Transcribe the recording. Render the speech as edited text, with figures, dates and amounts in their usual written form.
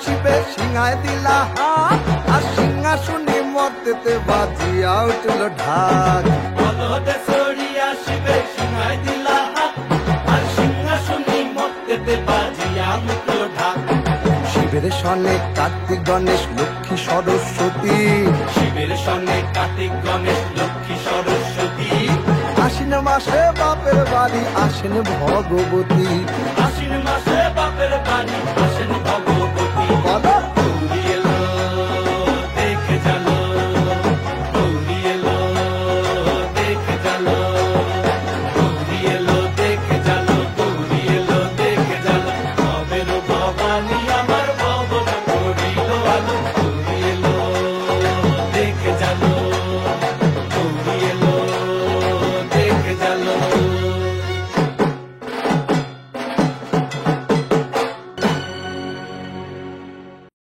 শিবে সিংহায় দিলা হাত আর সিংহাসনে মর্তেতে বাজিয়া উঠল ঢাক। বলদে সরিয়া শিবে সিংহায় দিলা হাত আর সিংহাসনে মর্তেতে বাজিয়া উঠল ঢাক। শিবের সনে কার্তিক গণেশ লক্ষ্মী সরস্বতী, শিবের সঙ্গে কার্তিক গণেশ লক্ষ্মী সরস্বতী। আশ্বিন মাসে বাপের বাড়ি আসেন ভগবতী। আশ্বিন মাসে বাপের বাড়ি আসেন ভগবতী। বলো